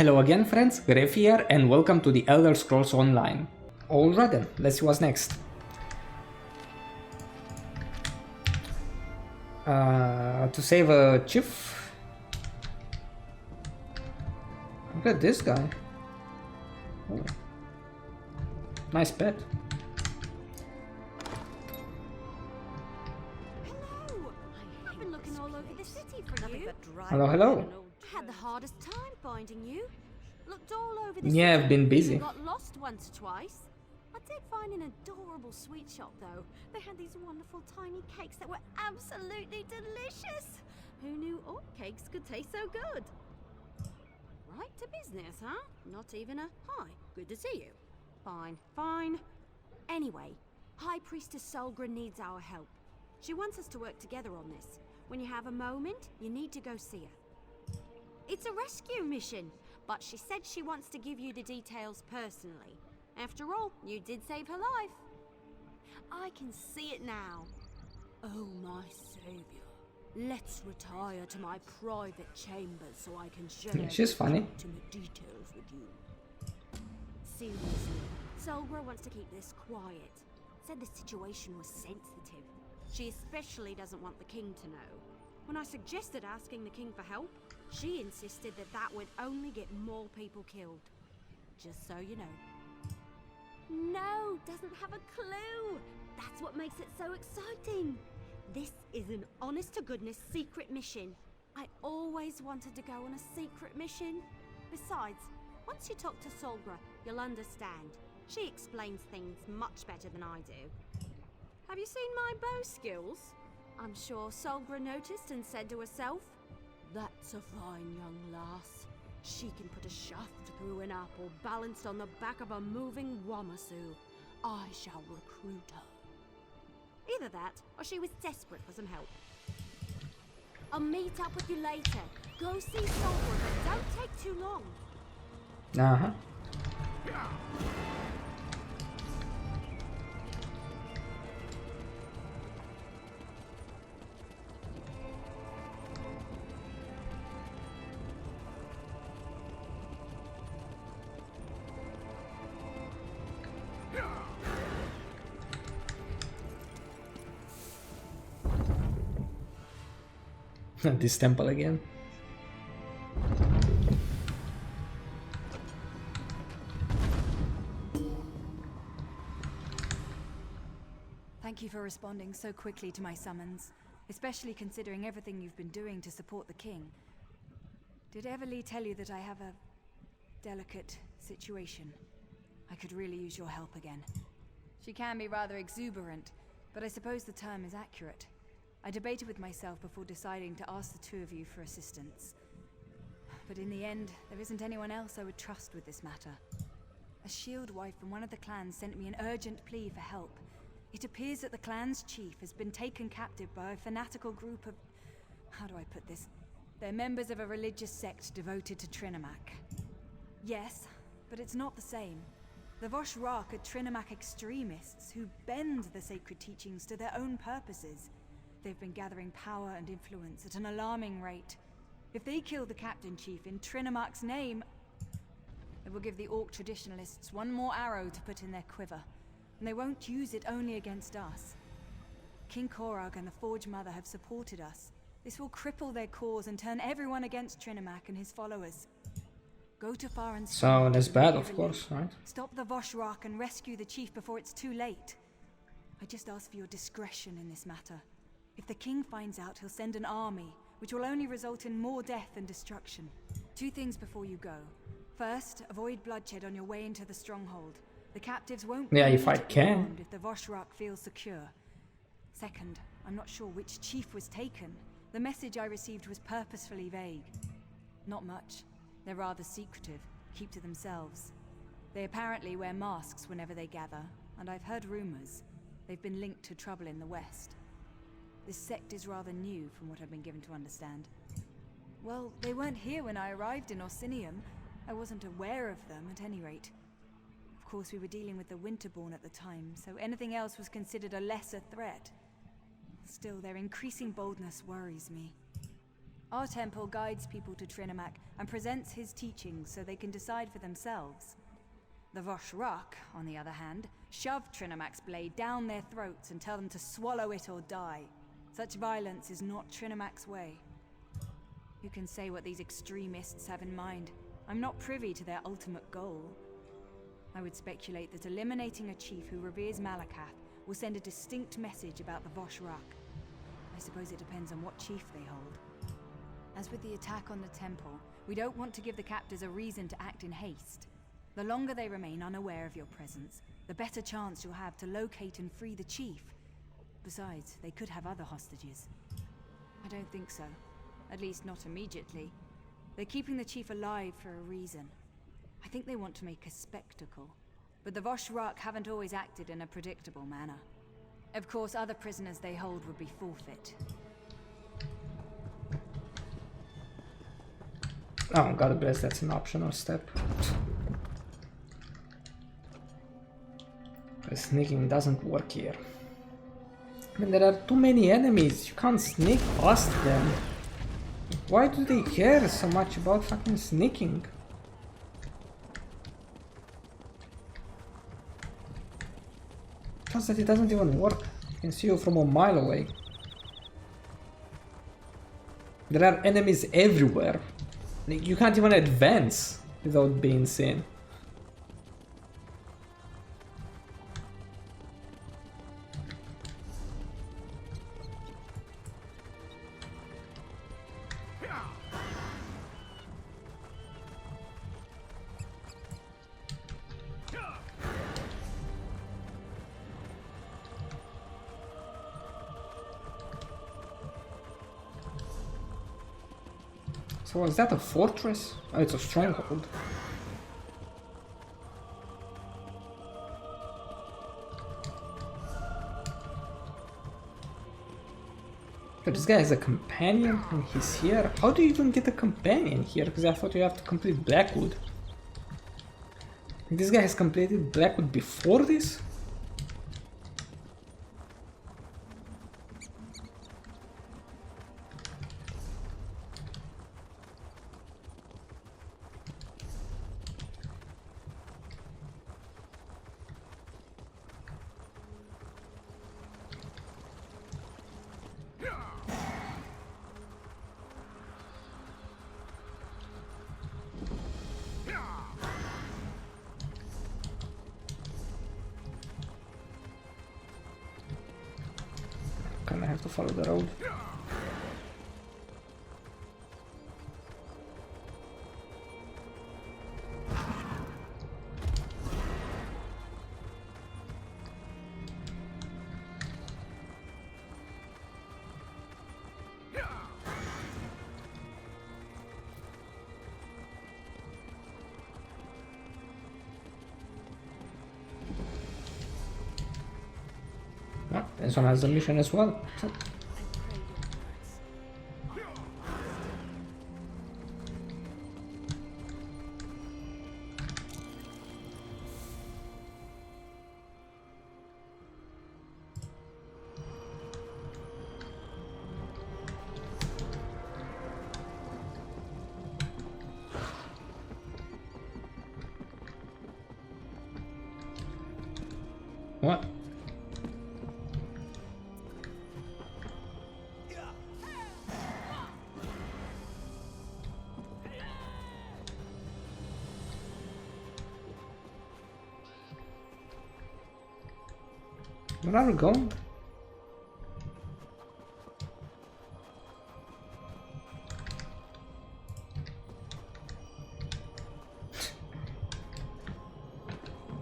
Hello again friends, Gref here and welcome to the Elder Scrolls Online. Alright then, let's see what's next. To save a chief. Look at this guy. Oh. Nice pet. Hello! I've been looking all over the city for you. Hello, hello. Had the hardest time finding you. Looked all over the Yeah, city. I've been busy. Even got lost once or twice. I did find an adorable sweet shop though. They had these wonderful tiny cakes that were absolutely delicious. Who knew all cakes could taste so good? Right to business, huh? Not even a hi. Good to see you. Fine, fine. Anyway, High Priestess Solgra needs our help. She wants us to work together on this. When you have a moment, you need to go see her. It's a rescue mission, but she said she wants to give you the details personally. After all, you did save her life. I can see it now. Oh, my savior. Let's retire to my private chambers so I can share She's funny. intimate details with you. Seriously, Solgra wants to keep this quiet. Said the situation was sensitive. She especially doesn't want the king to know. When I suggested asking the king for help, she insisted that that would only get more people killed. Just so you know. No, doesn't have a clue. That's what makes it so exciting. This is an honest-to-goodness secret mission. I always wanted to go on a secret mission. Besides, once you talk to Solgra, you'll understand. She explains things much better than I do. Have you seen my bow skills? I'm sure Solgra noticed and said to herself, "That's a fine young lass. She can put a shaft through an apple balanced on the back of a moving Wamasu. I shall recruit her." Either that, or she was desperate for some help. I'll meet up with you later. Go see Solgra, but don't take too long. Uh-huh. This temple again. Thank you for responding so quickly to my summons, especially considering everything you've been doing to support the king. Did Everly tell you that I have a delicate situation? I could really use your help again. She can be rather exuberant, but I suppose the term is accurate. I debated with myself before deciding to ask the two of you for assistance. But in the end, there isn't anyone else I would trust with this matter. A shield wife from one of the clans sent me an urgent plea for help. It appears that the clan's chief has been taken captive by a fanatical group of... how do I put this? They're members of a religious sect devoted to Trinimac. Yes, but it's not the same. The Voshrak are Trinimac extremists who bend the sacred teachings to their own purposes. They've been gathering power and influence at an alarming rate. If they kill the Captain Chief in Trinimac's name, it will give the Orc traditionalists one more arrow to put in their quiver, and they won't use it only against us. King Korag and the Forge Mother have supported us. This will cripple their cause and turn everyone against Trinimac and his followers. Go to far and So that's bad, of course, right? Stop the Voshrak and rescue the chief before it's too late. I just ask for your discretion in this matter. If the king finds out, he'll send an army, which will only result in more death and destruction. Two things before you go. First, avoid bloodshed on your way into the stronghold. The captives won't be Yeah, if I immediately can. armed if the Voshrak feels secure. Second, I'm not sure which chief was taken. The message I received was purposefully vague. Not much. They're rather secretive, keep to themselves. They apparently wear masks whenever they gather, and I've heard rumors. They've been linked to trouble in the West. This sect is rather new, from what I've been given to understand. Well, they weren't here when I arrived in Orsinium. I wasn't aware of them, at any rate. Of course, we were dealing with the Winterborn at the time, so anything else was considered a lesser threat. Still, their increasing boldness worries me. Our temple guides people to Trinimac and presents his teachings so they can decide for themselves. The Voshrak, on the other hand, shove Trinimac's blade down their throats and tell them to swallow it or die. Such violence is not Trinimac's way. Who can say what these extremists have in mind? I'm not privy to their ultimate goal. I would speculate that eliminating a chief who reveres Malakath will send a distinct message about the Voshrak. I suppose it depends on what chief they hold. As with the attack on the temple, we don't want to give the captors a reason to act in haste. The longer they remain unaware of your presence, the better chance you'll have to locate and free the chief. Besides, they could have other hostages. I don't think so. At least not immediately. They're keeping the chief alive for a reason. I think they want to make a spectacle. But the Voshrak haven't always acted in a predictable manner. Of course, other prisoners they hold would be forfeit. Oh, God bless, that's an optional step. Sneaking doesn't work here. I mean, there are too many enemies, you can't sneak past them. Why do they care so much about fucking sneaking? Plus that it doesn't even work. I can see you from a mile away. There are enemies everywhere. Like, you can't even advance without being seen. So is that a fortress? Oh, it's a stronghold. But this guy has a companion and he's here. How do you even get a companion here? Because I thought you have to complete Blackwood. This guy has completed Blackwood before this? I have to follow the road. Oh, this one has a mission as well. What? Where are we going?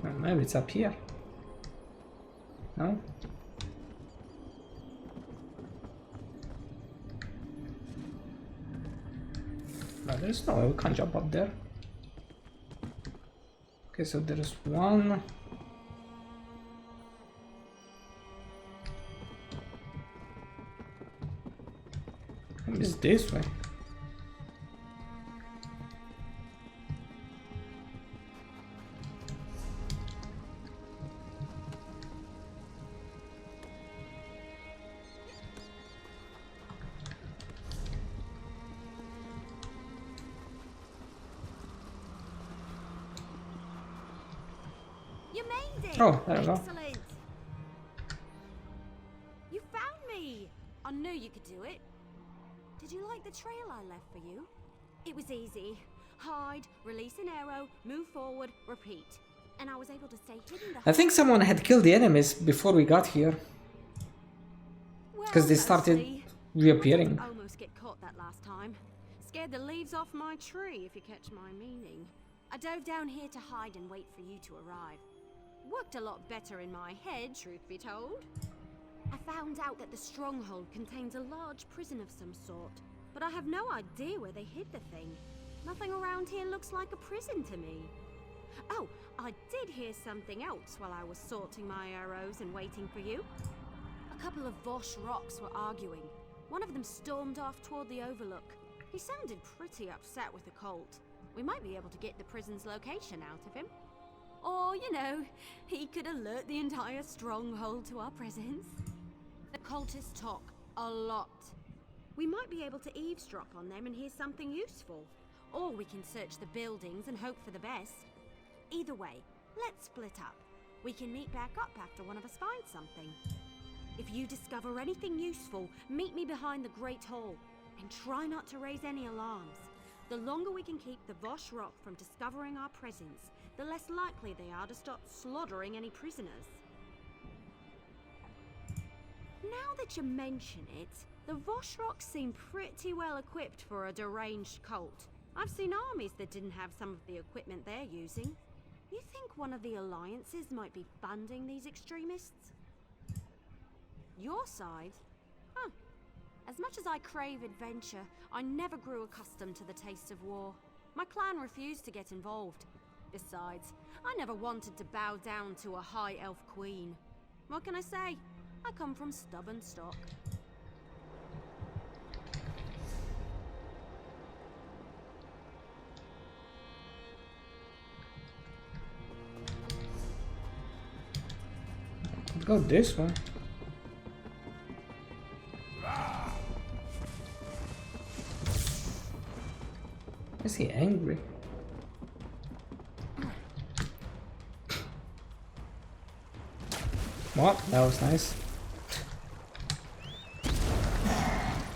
Well, maybe it's up here. No? No, there's no way, we can't jump up there. Okay, so there's one. Maybe it's this way. it! Oh, there we go. Excellent! You found me! I knew you could do it. Did you like the trail I left for you? It was easy. Hide, release an arrow, move forward, repeat. And I was able to stay hidden the I think someone had killed the enemies before we got here. Because they started mostly. reappearing. I almost get caught that last time. Scared the leaves off my tree, if you catch my meaning. I dove down here to hide and wait for you to arrive. Worked a lot better in my head, truth be told. I found out that the stronghold contains a large prison of some sort, but I have no idea where they hid the thing. Nothing around here looks like a prison to me. Oh, I did hear something else while I was sorting my arrows and waiting for you. A couple of Vosh rocks were arguing. One of them stormed off toward the overlook. He sounded pretty upset with the cult. We might be able to get the prison's location out of him. Or, you know, he could alert the entire stronghold to our presence. The cultists talk a lot. We might be able to eavesdrop on them and hear something useful. Or we can search the buildings and hope for the best. Either way, let's split up. We can meet back up after one of us finds something. If you discover anything useful, meet me behind the Great Hall. And try not to raise any alarms. The longer we can keep the Vosh Rock from discovering our presence, the less likely they are to start slaughtering any prisoners. Now that you mention it, the Vosh Rocks seem pretty well equipped for a deranged cult. I've seen armies that didn't have some of the equipment they're using. You think one of the alliances might be funding these extremists? Your side? Huh. As much as I crave adventure, I never grew accustomed to the taste of war. My clan refused to get involved. Besides, I never wanted to bow down to a high elf queen. What can I say? I come from stubborn stock. Go this way. Is he angry? What? That was nice.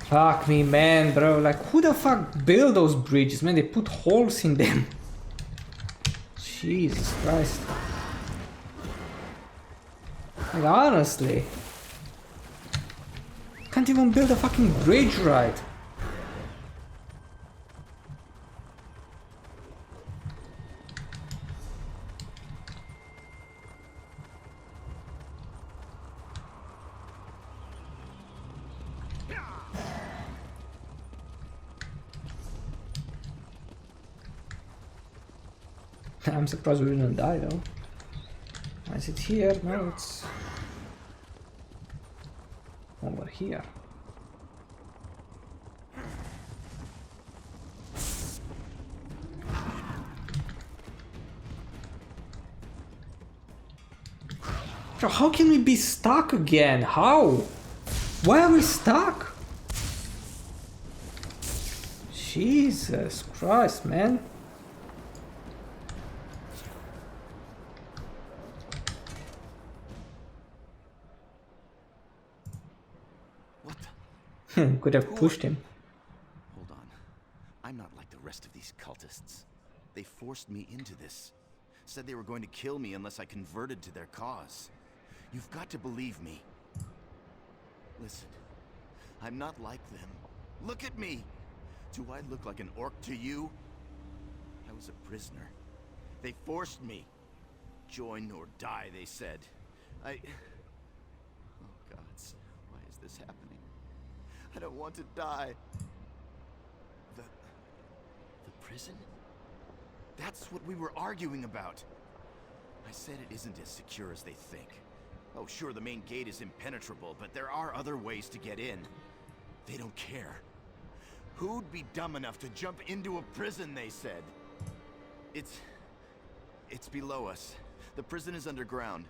Fuck me, man, bro. Like, who the fuck built those bridges, man? They put holes in them. Jesus Christ. Like, honestly. Can't even build a fucking bridge right. I'm surprised we didn't die though. Why is it here? No, it's over here. Bro, how can we be stuck again? How? Why are we stuck? Jesus Christ, man. Could have pushed him. Hold on. I'm not like the rest of these cultists. They forced me into this. Said they were going to kill me unless I converted to their cause. You've got to believe me. Listen, I'm not like them. Look at me! Do I look like an orc to you? I was a prisoner. They forced me. Join or die, they said. Oh gods, why is this happening? I don't want to die. The prison? That's what we were arguing about. I said it isn't as secure as they think. Oh, sure, the main gate is impenetrable, but there are other ways to get in. They don't care. Who'd be dumb enough to jump into a prison, they said. It's below us. The prison is underground.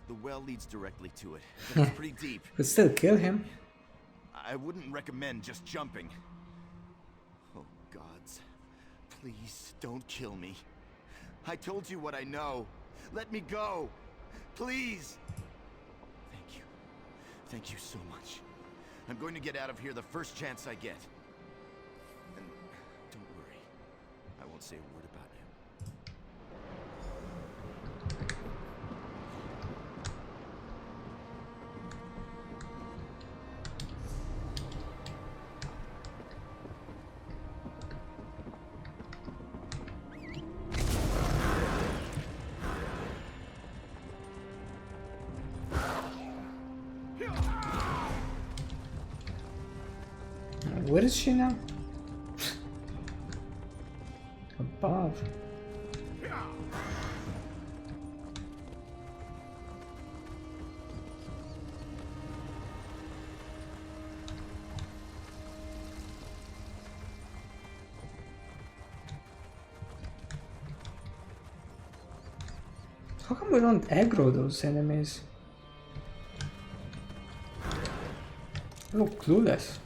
The well leads directly to it, but it's pretty deep. Could still kill him. I wouldn't recommend just jumping. Oh, gods. Please, don't kill me. I told you what I know. Let me go. Please! Thank you. Thank you so much. I'm going to get out of here the first chance I get. And don't worry. I won't say a word about you. Where is she now? Above. How come we don't aggro those enemies? They look clueless.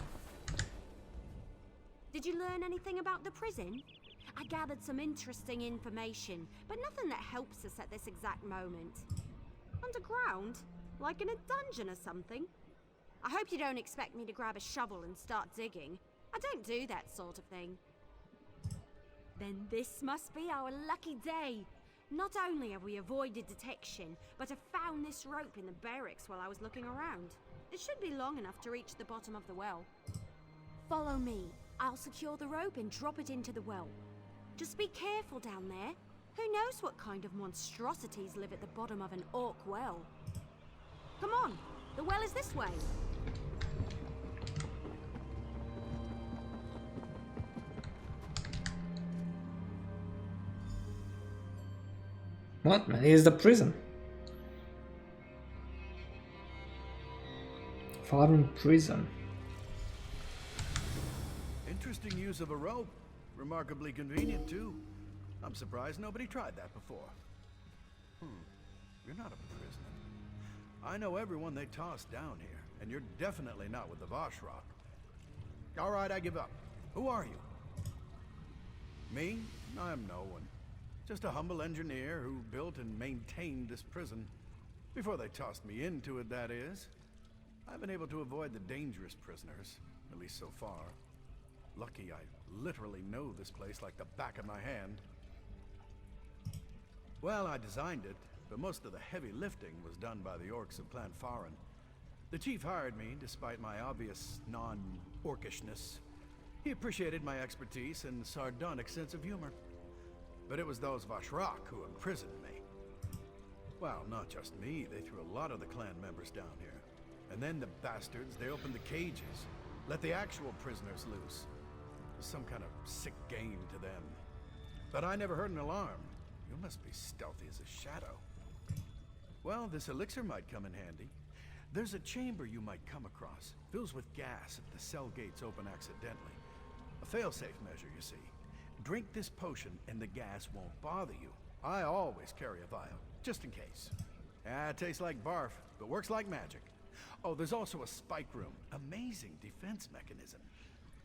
Did you learn anything about the prison? I gathered some interesting information, but nothing that helps us at this exact moment. Underground? Like in a dungeon or something? I hope you don't expect me to grab a shovel and start digging. I don't do that sort of thing. Then this must be our lucky day. Not only have we avoided detection, but have found this rope in the barracks while I was looking around. It should be long enough to reach the bottom of the well. Follow me. I'll secure the rope and drop it into the well. Just be careful down there. Who knows what kind of monstrosities live at the bottom of an orc well? Come on, the well is this way. What, man? Here's the prison. Farm prison. Interesting use of a rope. Remarkably convenient, too. I'm surprised nobody tried that before. You're not a prisoner. I know everyone they tossed down here, and you're definitely not with the Vashrock. All right, I give up. Who are you? Me? I'm no one. Just a humble engineer who built and maintained this prison. Before they tossed me into it, that is. I've been able to avoid the dangerous prisoners, at least so far. Lucky I literally know this place like the back of my hand. Well, I designed it, but most of the heavy lifting was done by the orcs of Clan Farin. The chief hired me, despite my obvious non-orcishness. He appreciated my expertise and sardonic sense of humor. But it was those Vashrock who imprisoned me. Well, not just me, they threw a lot of the clan members down here. And then the bastards, they opened the cages, let the actual prisoners loose. It was some kind of sick game to them. But I never heard an alarm. You must be stealthy as a shadow. Well, this elixir might come in handy. There's a chamber you might come across. Fills with gas if the cell gates open accidentally. A fail-safe measure, you see. Drink this potion and the gas won't bother you. I always carry a vial, just in case. It tastes like barf, but works like magic. Oh, there's also a spike room. Amazing defense mechanism.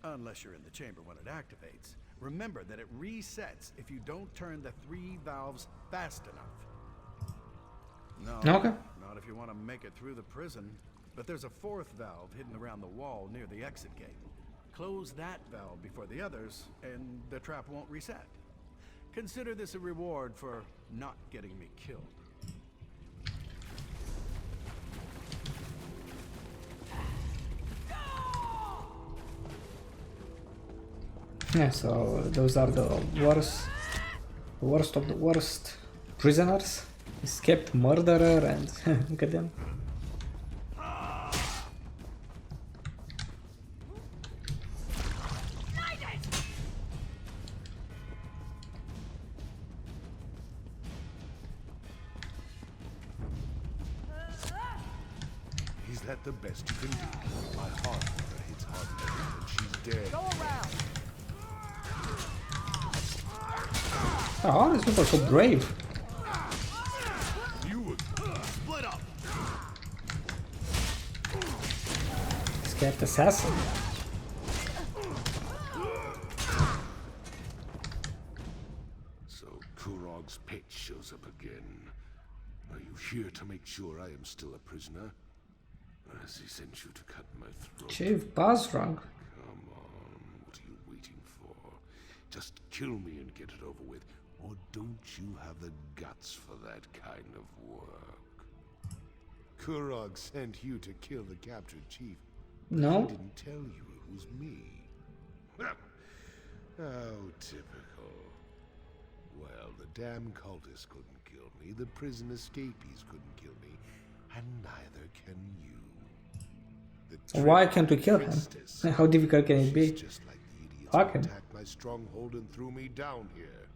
Unless you're in the chamber when it activates. Remember that it resets if you don't turn the 3 valves fast enough. No, Okay. not if you want to make it through the prison. But there's a 4th valve hidden around the wall near the exit gate. Close that valve before the others, and the trap won't reset. Consider this a reward for not getting me killed. Yeah, so those are the worst of the worst prisoners. Escaped murderer and look at them. Is that the best you can do? My heart mother hits hard and she's dead. Go around. Oh, how are these people so brave? You would split up. Escaped assassin. So Kurog's pet shows up again. Are you here to make sure I am still a prisoner? Or has he sent you to cut my throat? Chief Buzzrug. Come on, what are you waiting for? Just kill me and get it over with. Or don't you have the guts for that kind of work? Kurog sent you to kill the captured chief. No. He didn't tell you it was me. How typical. Well, the damn cultists couldn't kill me, the prison escapees couldn't kill me, and neither can you. Why can't we kill him? How difficult can it be? Just like the idiots Fuck who him. attacked my stronghold and threw me down here.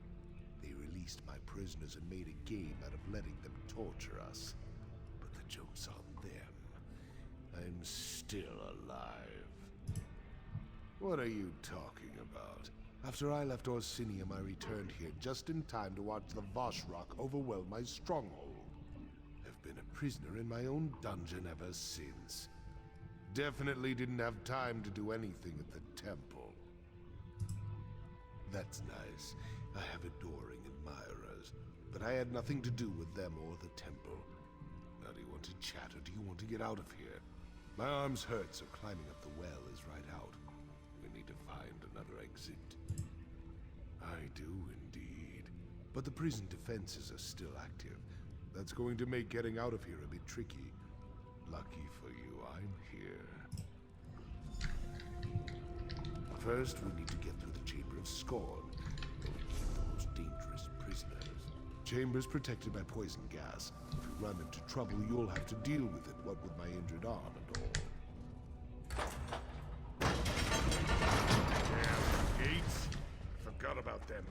They released my prisoners and made a game out of letting them torture us. But the joke's on them. I'm still alive. What are you talking about? After I left Orsinium, I returned here just in time to watch the Voshrock overwhelm my stronghold. I've been a prisoner in my own dungeon ever since. Definitely didn't have time to do anything at the temple. That's nice. I have adoring admirers, but I had nothing to do with them or the temple. Now do you want to chat or do you want to get out of here? My arms hurt, so climbing up the well is right out. We need to find another exit. I do indeed. But the prison defenses are still active. That's going to make getting out of here a bit tricky. Lucky for you, I'm here. First, we need to get through the Chamber of Scorn. Where we keep the most dangerous prisoners. Chamber's protected by poison gas. If we run into trouble, you'll have to deal with it, what with my injured arm and all. Damn gates! Forgot about them.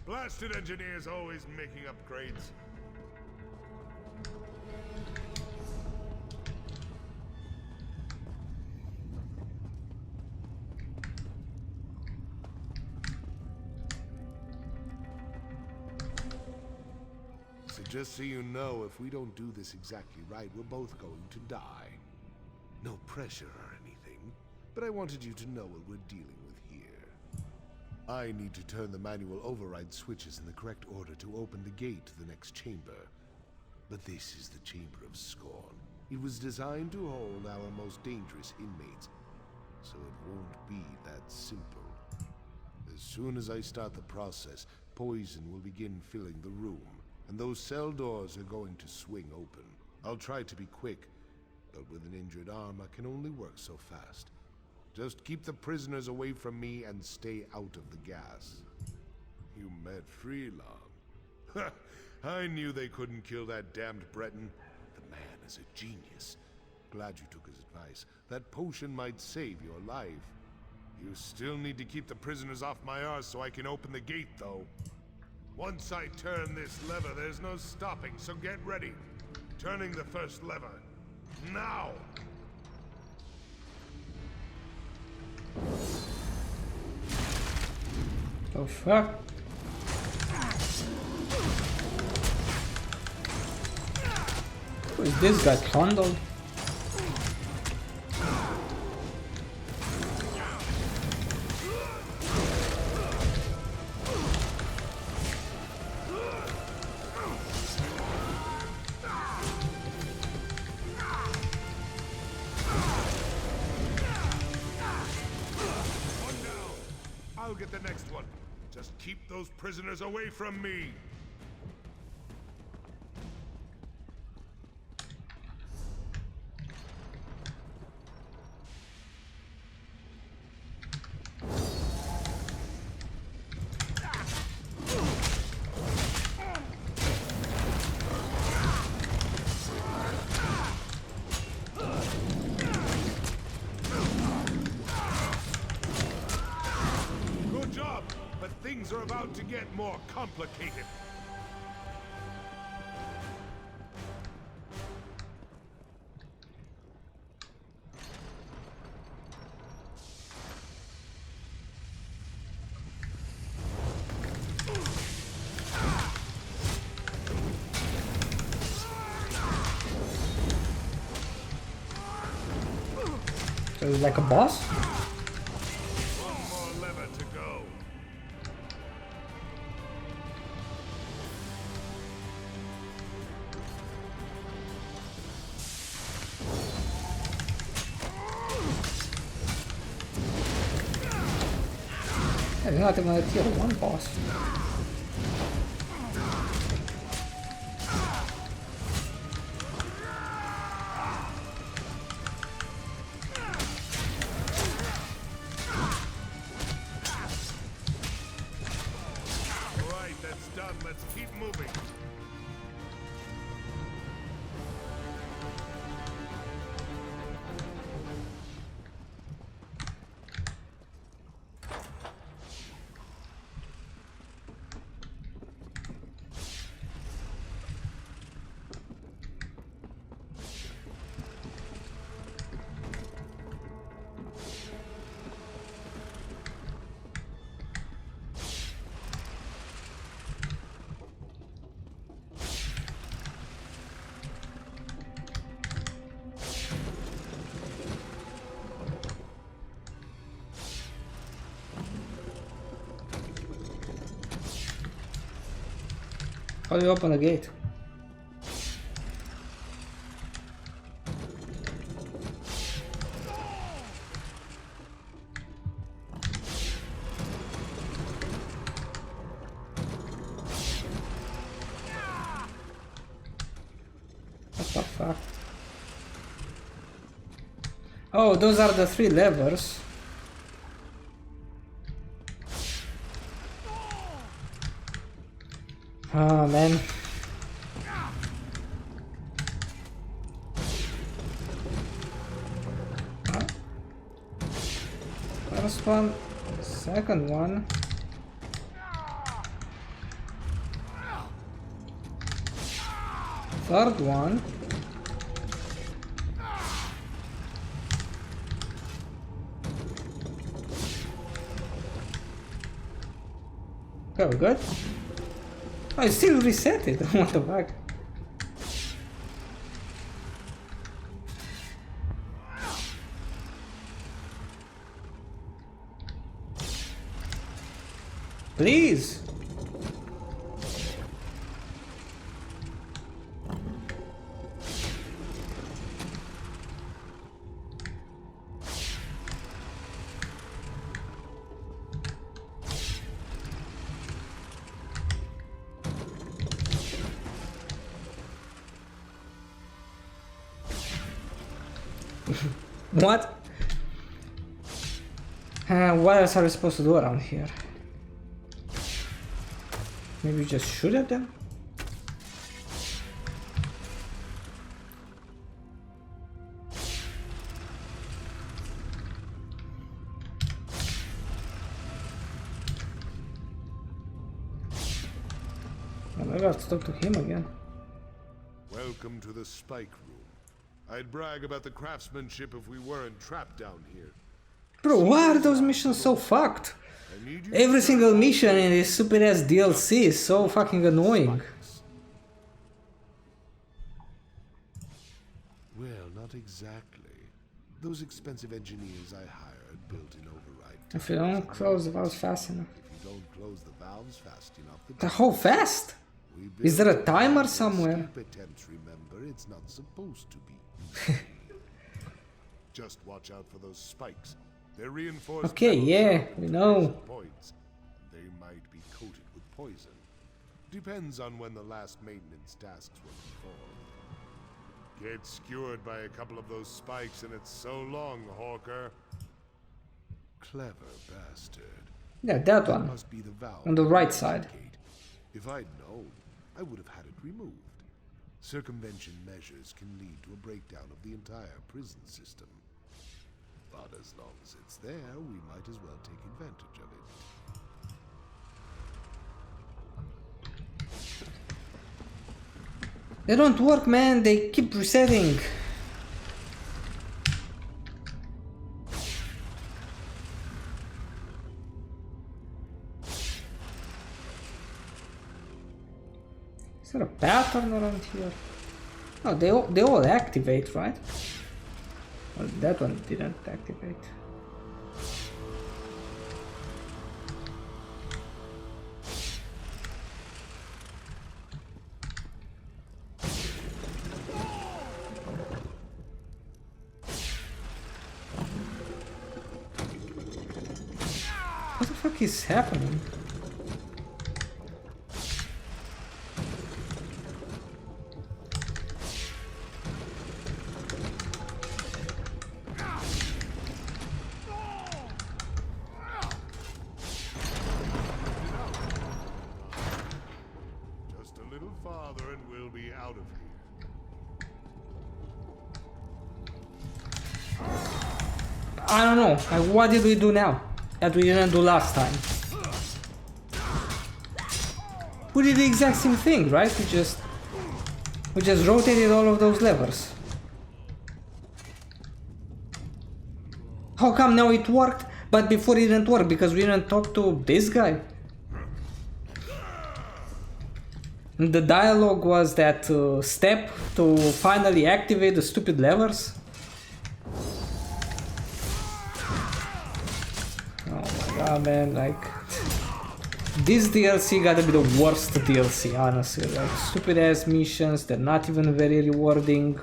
Blasted engineers always making upgrades. So just so you know, if we don't do this exactly right, we're both going to die. No pressure or anything, but I wanted you to know what we're dealing with here. I need to turn the manual override switches in the correct order to open the gate to the next chamber. But this is the Chamber of Scorn. It was designed to hold our most dangerous inmates, so it won't be that simple. As soon as I start the process, poison will begin filling the room, and those cell doors are going to swing open. I'll try to be quick, but with an injured arm, I can only work so fast. Just keep the prisoners away from me and stay out of the gas. You met Freelon. I knew they couldn't kill that damned Breton. The man is a genius. Glad you took his advice. That potion might save your life. You still need to keep the prisoners off my arse so I can open the gate, though. Once I turn this lever, there's no stopping, so get ready. Turning the first lever. Now! Oh fuck. Who is this guy? Trundle? I'll get the next one. Just keep those prisoners away from me. Things are about to get more complicated. So it's like a boss? One more lever to go. He's not even a tier 1 boss. Alright, that's done. Let's keep moving. How do you open the gate? What the fuck? Oh, those are the 3 levers. Oh man. First one, second one. Third one. Okay, we're good. Oh, it still reset it. What the fuck? Please. What? What else are we supposed to do around here? Maybe just shoot at them? Oh, maybe I have to talk to him again. Welcome to the Spike Room. I'd brag about the craftsmanship if we weren't trapped down here. Bro, why are those missions so fucked? Every single mission in this super ass DLC is so fucking annoying. Well, not exactly. Those expensive engineers I hired built an override. If you don't close the valves fast enough. If you don't close the valves fast enough, The how fast? Is there a timer somewhere? Attempts, remember, it's not supposed to be. Just watch out for those spikes. They're reinforced. Okay, yeah, we know. Points. They might be coated with poison. Depends on when the last maintenance tasks were performed. Get skewered by a couple of those spikes and it's so long, Hawker. Clever bastard. Yeah, that one. Must be the valve On the right side. If I'd known, I would have had it removed. Circumvention measures can lead to a breakdown of the entire prison system. But as long as it's there, we might as well take advantage of it. They don't work, man. They keep resetting. Is there a pattern around here? Oh, they all activate, right? Well, that one didn't activate. What the fuck? fuck is happening? Just a little farther and we'll be out of here. I don't know. Like, what did we do now that we didn't do last time? We did the exact same thing, right? We just rotated all of those levers. How come now it worked, but before it didn't work? Because we didn't talk to this guy? And the dialogue was that step to finally activate the stupid levers? Oh my god, man, like... This DLC gotta be the worst DLC, honestly. Like, stupid ass missions, they're not even very rewarding.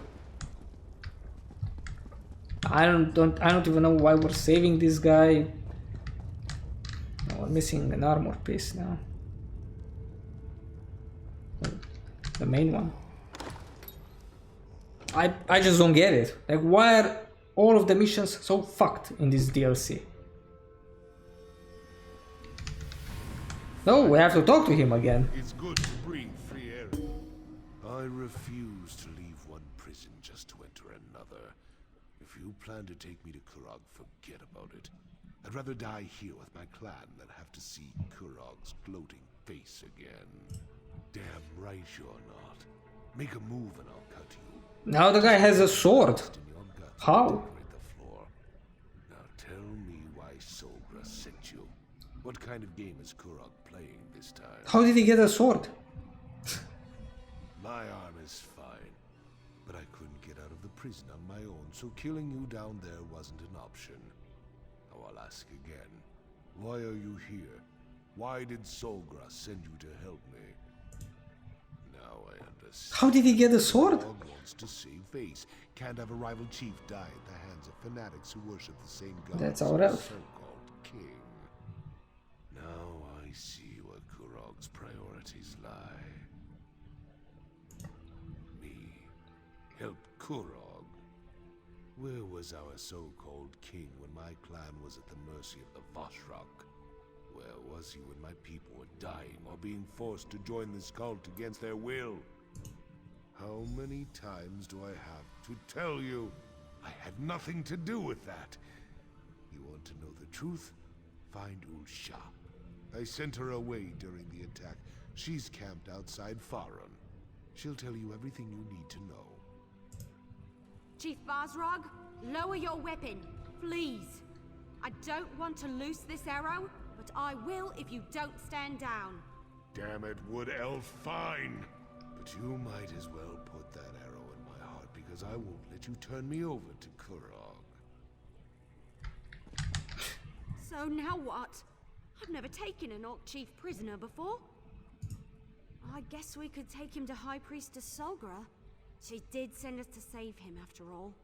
I don't even know why we're saving this guy. Oh, we're missing an armor piece now. The main one. I just don't get it. Like, why are all of the missions so fucked in this DLC? No, we have to talk to him again. It's good to breathe free air. I refuse to leave one prison just to enter another. If you plan to take me to Kurog, forget about it. I'd rather die here with my clan than have to see Kurog's gloating face again. Damn right you're not. Make a move and I'll cut you. Now the guy has a sword. How? Now tell me why Sogra sent you. What kind of game is Kurog playing this time? How did he get a sword? My arm is fine, but I couldn't get out of the prison on my own, so killing you down there wasn't an option. Now I'll ask again. Why are you here? Why did Sogra send you to help me? Now I understand. How did he get a sword? Kurog wants to save face. Can't have a rival chief die at the hands of fanatics who worship the same god. That's our elf. So-called king. Now I see where Kurog's priorities lie. Me. Help Kurog. Where was our so-called king when my clan was at the mercy of the Vashrak? Where was he when my people were dying or being forced to join this cult against their will? How many times do I have to tell you? I had nothing to do with that. You want to know the truth? Find Ulsha. I sent her away during the attack. She's camped outside Faron. She'll tell you everything you need to know. Chief Bazrog, lower your weapon, please. I don't want to loose this arrow, but I will if you don't stand down. Damn it, Wood Elf, fine. But you might as well put that arrow in my heart, because I won't let you turn me over to Kurog. So now what? I've never taken an Orc Chief prisoner before. I guess we could take him to High Priestess Solgra. She did send us to save him after all.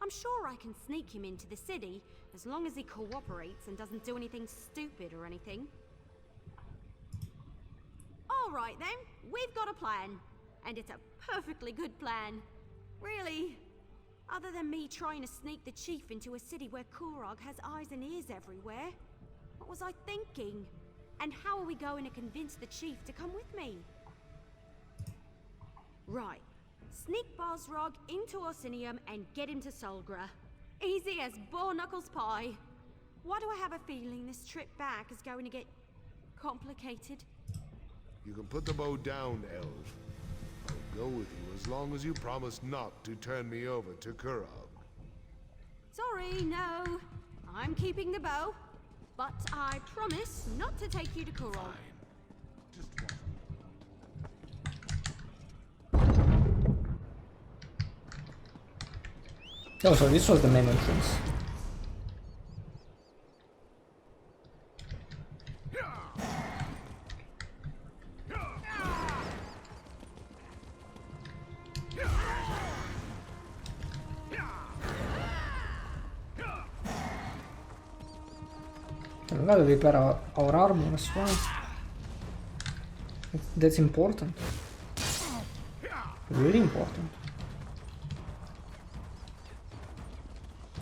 I'm sure I can sneak him into the city, as long as he cooperates and doesn't do anything stupid or anything. Alright then, we've got a plan. And it's a perfectly good plan. Really. Other than me trying to sneak the chief into a city where Kurog has eyes and ears everywhere. What was I thinking? And how are we going to convince the chief to come with me? Right. Sneak Bazrog into Orsinium and get him to Solgra. Easy as Boar-Knuckles pie. Why do I have a feeling this trip back is going to get complicated? You can put the bow down, Elf. I'll go with you as long as you promise not to turn me over to Kurog. Sorry, no. I'm keeping the bow. But I promise not to take you to Kurog. Just one. Oh, so this was the main entrance. We gotta repair our armor as well. That's important. Really important.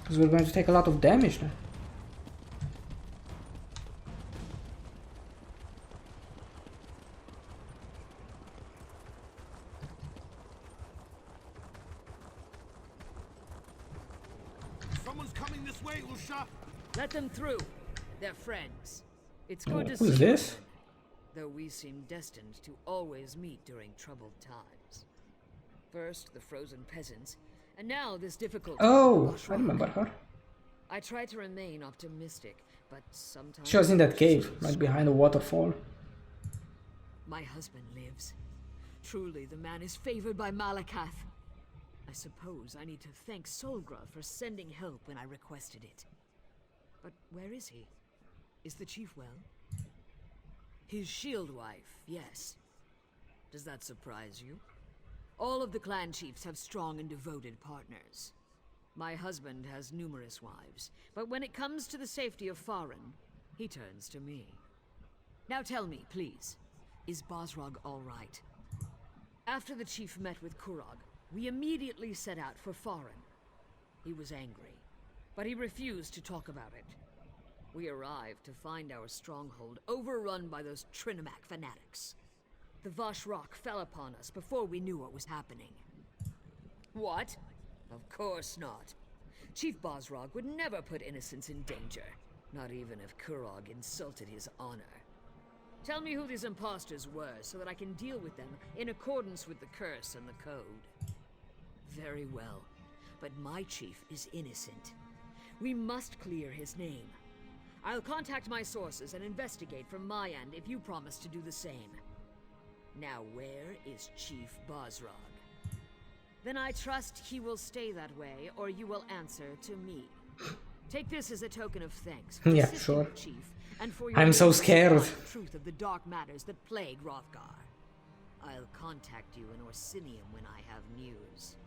Because we're going to take a lot of damage now. Someone's coming this way, Lusha. Let them through. They're friends. It's good to Who's see this? them, though we seem destined to always meet during troubled times. First, the frozen peasants, and now this difficult... Oh, I remember her. I try to remain optimistic, but sometimes... She was in that cave, right behind the waterfall. My husband lives. Truly, the man is favored by Malakath. I suppose I need to thank Solgra for sending help when I requested it. But where is he? Is the chief well? His shield wife, yes. Does that surprise you? All of the clan chiefs have strong and devoted partners. My husband has numerous wives, but when it comes to the safety of Farin, he turns to me. Now tell me, please, is Bosrog all right? After the chief met with Kurog, we immediately set out for Farin. He was angry, but he refused to talk about it. We arrived to find our stronghold overrun by those Trinimac fanatics. The Vosh Rock fell upon us before we knew what was happening. What? Of course not. Chief Bosrog would never put innocents in danger, not even if Kurog insulted his honor. Tell me who these imposters were so that I can deal with them in accordance with the curse and the code. Very well, but my chief is innocent. We must clear his name. I'll contact my sources and investigate from my end if you promise to do the same. Now where is Chief Bosrog? Then I trust he will stay that way, or you will answer to me. Take this as a token of thanks for Yeah, assisting sure. the Chief, and for your I'm so willingness to scared. find the truth of the dark matters that plague Hrothgar. I'll contact you in Orsinium when I have news.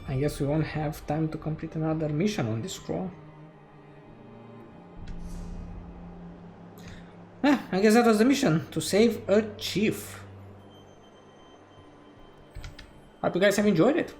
I guess we won't have time to complete another mission on this scroll. I guess that was the mission, to save a chief. Hope you guys have enjoyed it.